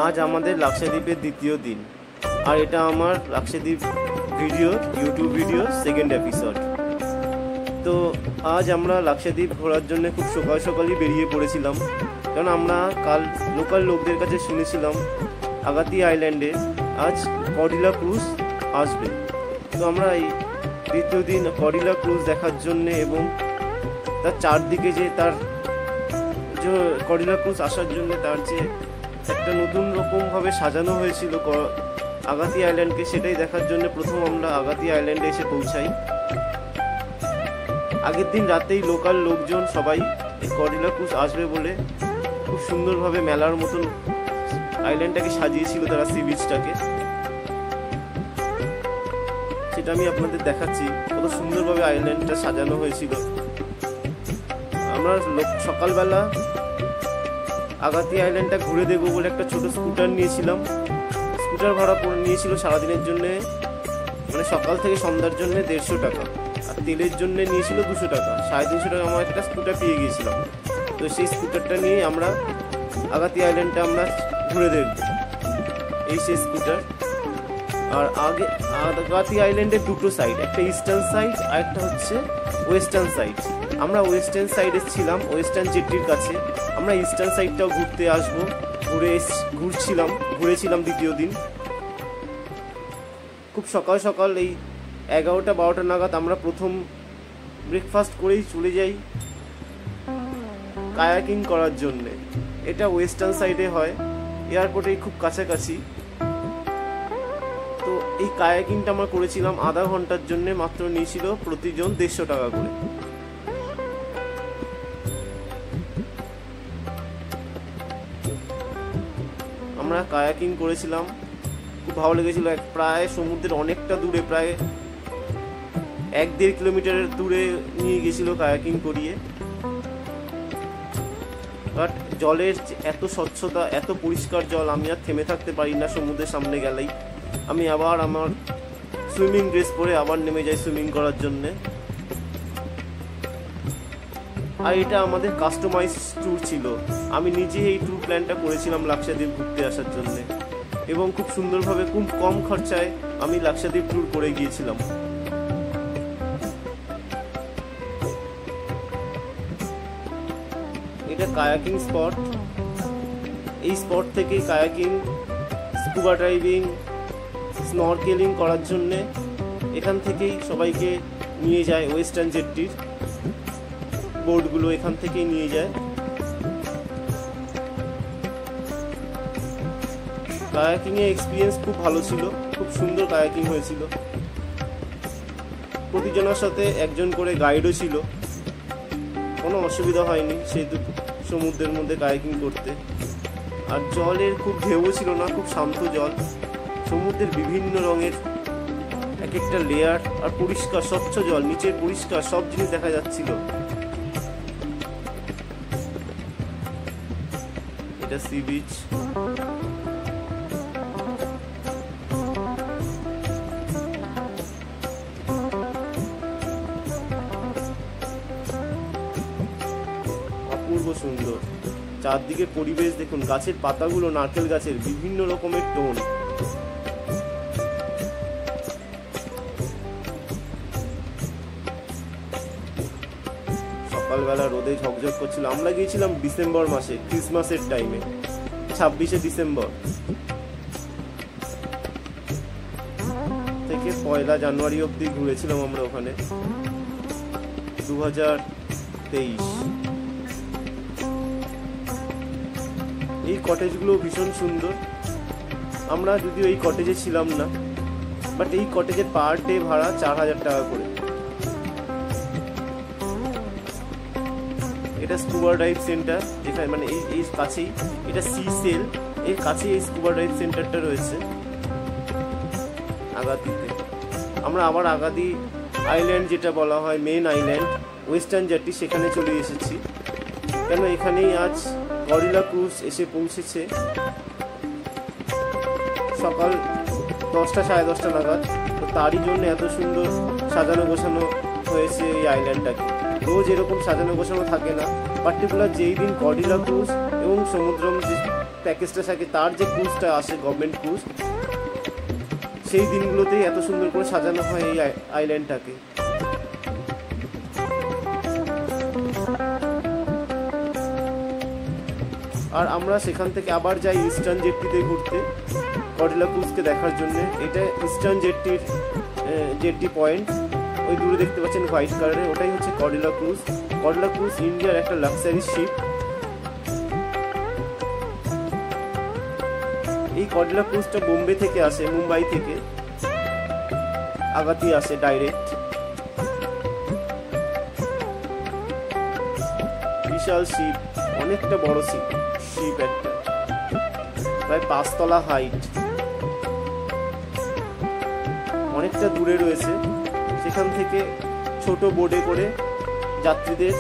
আজ আমাদের লাক্ষাদ্বীপের দ্বিতীয় দিন, আর এটা আমার Lakshadweep video YouTube video second episode. তো আজ আমরা লাক্ষাদ্বীপ ঘোরার জন্য খুব সকাল সকালই বেরিয়ে পড়েছিলাম, কারণ আমরা কাল লোকাল লোকদের কাছে শুনেছিলাম আগাতি আইল্যান্ডে আজ কডিলা ক্রুজ আসবে। তো আমরা এই দ্বিতীয় দিন কডিলা ক্রুজ দেখার জন্যে এবং তার চারদিকে যে তার যে কডিলা ক্রুজ আসার জন্য তার যে একটা নতুন রকমভাবে সাজানো হয়েছিল আগাতি আইল্যান্ডকে, সেটাই দেখার জন্য প্রথম আমরা আগাতি আইল্যান্ডে এসে পৌঁছাই। আগের দিন রাতেই লোকাল লোকজন সবাই এই কডিলা ক্রুজ আসবে বলে খুব সুন্দরভাবে মেলার মতন আইল্যান্ডটাকে সাজিয়েছিল তারা, সি বিচটাকে। সেটা আমি আপনাদের দেখাচ্ছি কত সুন্দরভাবে আইল্যান্ডটা সাজানো হয়েছিল। আমরা সকালবেলা আগাতি আইল্যান্ডটা ঘুরে দেখবো বলে একটা ছোট স্কুটার নিয়েছিলাম। স্কুটার ভাড়া করে নিয়েছিল সারাদিনের জন্য, মানে সকাল থেকে সন্ধ্যার জন্য 150 টাকা, আর তেলের জন্য নিয়েছিল 200 টাকা। 350 টাকা আমার একটা স্কুটার পেয়ে গিয়েছিলাম। তো সেই স্কুটারটা নিয়ে আমরা আগাতি আইল্যান্ডটা আমরা ঘুরে দেখব। এই সেই স্কুটার। আর আগাতি আইল্যান্ডের দুটো সাইড, একটা ইস্টার্ন সাইড আর একটা হচ্ছে ওয়েস্টার্ন সাইড। আমরা ওয়েস্টার্ন সাইডে ছিলাম, ওয়েস্টার্ন জেটির কাছে। আমরা ইস্টার্ন সাইডটাও ঘুরতে আসবো, ঘুরেছিলাম দ্বিতীয় দিন। খুব সকাল সকাল এই 11টা-12টা নাগাদ আমরা প্রথম ব্রেকফাস্ট করেই চলে যাই কায়াকিং করার জন্যে। এটা ওয়েস্টার্ন সাইডে হয়, এয়ারপোর্টের খুব কাছাকাছি। তো এই কায়াকিংটা আমরা করেছিলাম আধা ঘন্টার জন্য, মাত্র নিয়েছিল প্রতিজন 150 টাকা করে। আমরা কায়াকিং করেছিলাম, খুব ভালো লেগেছিল। প্রায় সমুদ্রের অনেকটা দূরে, প্রায় 1-1.5 কিলোমিটারের দূরে নিয়ে গেছিল কায়াকিং করিয়ে। বাট জলের এত স্বচ্ছতা, এত পরিষ্কার জল, আমি আর থেমে থাকতে পারি না। সমুদ্রের সামনে গেলেই আমি আবার আমার সুইমিং ড্রেস পরে আবার নেমে যাই সুইমিং করার জন্যে। আর এটা আমাদের কাস্টমাইজ ট্যুর ছিল। আমি নিজে এই ট্যুর প্ল্যানটা করেছিলাম লাক্ষাদ্বীপ ঘুরতে আসার জন্য, এবং খুব সুন্দরভাবে খুব কম খরচায় আমি লাক্ষাদ্বীপ ট্যুর করে গিয়েছিলাম। এটা কায়াকিং স্পট। এই স্পট থেকে কায়াকিং, স্কুবা ড্রাইভিং, স্নরকেলিং করার জন্যে এখান থেকেই সবাইকে নিয়ে যায়। ওয়েস্টার্ন জেটটির বোর্ডগুলো এখান থেকেই নিয়ে যায়। কায়াকিং এর এক্সপিরিয়েন্স খুব ভালো ছিল, খুব সুন্দর কায়াকিং হয়েছিল। প্রতিজনের সাথে একজন করে গাইডও ছিল, কোনো অসুবিধা হয়নি সেহেতু সমুদ্রের মধ্যে কায়াকিং করতে। আর জলের খুব ঢেউ ছিল না, খুব শান্ত জল। সমুদ্রের বিভিন্ন রঙের এক একটা লেয়ার, আর পরিষ্কার স্বচ্ছ জল, নিচের পরিষ্কার সব জিনিস দেখা যাচ্ছিল। এটা সি বিচ। অপূর্ব সুন্দর চারদিকে পরিবেশ দেখুন। গাছের পাতাগুলো নারকেল গাছের বিভিন্ন রকমের টোন। সকালবেলা রোদে ঝকঝক করছিল। আমরা গিয়েছিলাম ডিসেম্বর মাসে, ক্রিসমাসের টাইমে, 26শে ডিসেম্বর থেকে 1 জানুয়ারি অব্দি ঘুরেছিলাম আমরা ওখানে, 2023। এই কটেজগুলো ভীষণ সুন্দর। আমরা যদিও এই কটেজে ছিলাম না, বাট এই কটেজের পার ডে ভাড়া 4000 টাকা করে। এটা স্কুবা ডাইভ সেন্টার, যেখানে মানে এই কাছেই, এটা সি সেল এর কাছেই এই স্কুবা ডাইভ সেন্টারটা রয়েছে আগাতিতে। আমরা আবার আগাতি আইল্যান্ড, যেটা বলা হয় মেন আইল্যান্ড, ওয়েস্টার্ন জেটি, সেখানে চলে এসেছি। কেন এখানেই আজ কডিলা ক্রুজ এসে পৌঁছেছে সকাল 10টা 10:30 নাগাদ। তো তারই জন্য এত সুন্দর সাজানো গোছানো হয়েছে এই আইল্যান্ডটাকে। রোজ এরকম সাজানো গোছানো থাকে না, পার্টিকুলার যেই দিন কডিলা ক্রুজ এবং সমুদ্রম প্যাকেজটা থাকে, তার যে ক্রুজটা আসে গভর্নমেন্ট ক্রুজ, সেই দিনগুলোতেই এত সুন্দর করে সাজানো হয় এই আইল্যান্ডটাকে। আর আমরা সেখান থেকে আবার যাই ইস্টার্ন জেটটিতে ঘুরতে, কর্ডিলা ক্রুজকে দেখার জন্য। এটা ইস্টার্ন জেটটি পয়েন্ট, ওই দূরে দেখতে পাচ্ছেন হোয়াইট কালারের, ওটাই হচ্ছে কর্ডিলা ক্রুজ। কর্ডিলা ক্রুজ ইন্ডিয়ার একটা লাক্সারি শিপ। এই কর্ডিলা ক্রুজটা বোম্বে থেকে আসে, মুম্বাই থেকে আগাতি আসে ডাইরেক্ট। বিশাল শিপ, অনেকটা বড় শিপ একটা, প্রায় 5 তলা হাইট, অনেকটা দূরে রয়েছে। সেখান থেকে ছোট বোটে করে যাত্রীদের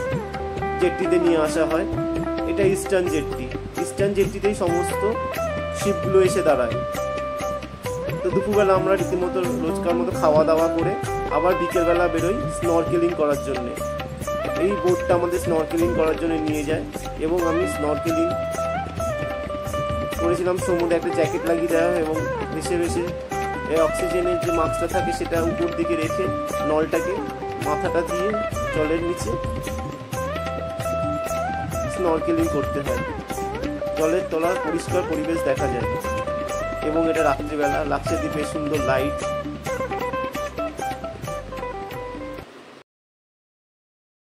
জেটটিতে নিয়ে আসা হয়। এটা ইস্টার্ন জেটটিতেই সমস্ত শিপগুলো এসে দাঁড়ায়। তো দুপুরবেলা আমরা রীতিমতো রোজকার মতো খাওয়া দাওয়া করে আবার বিকেলবেলা বেরোই স্নরকেলিং করার জন্য। এই বোটটা আমাদের স্নরকেলিং করার জন্য নিয়ে যায়, এবং আমি স্নরকেলিং করেছিলাম। সমুদ্রে একটা জ্যাকেট লাগিয়ে দেওয়া হয় এবং ভেসে ভেসে অক্সিজেনের যে মাস্কটা থাকে সেটা উপর দিকে রেখে নলটাকে মাথাটা দিয়ে জলের নিচে স্নরকেলিং করতে হয়। জলের তলার পরিষ্কার পরিবেশ দেখা যায়, এবং এটা রাত্রিবেলা লাক্ষাদ্বীপের সুন্দর লাইট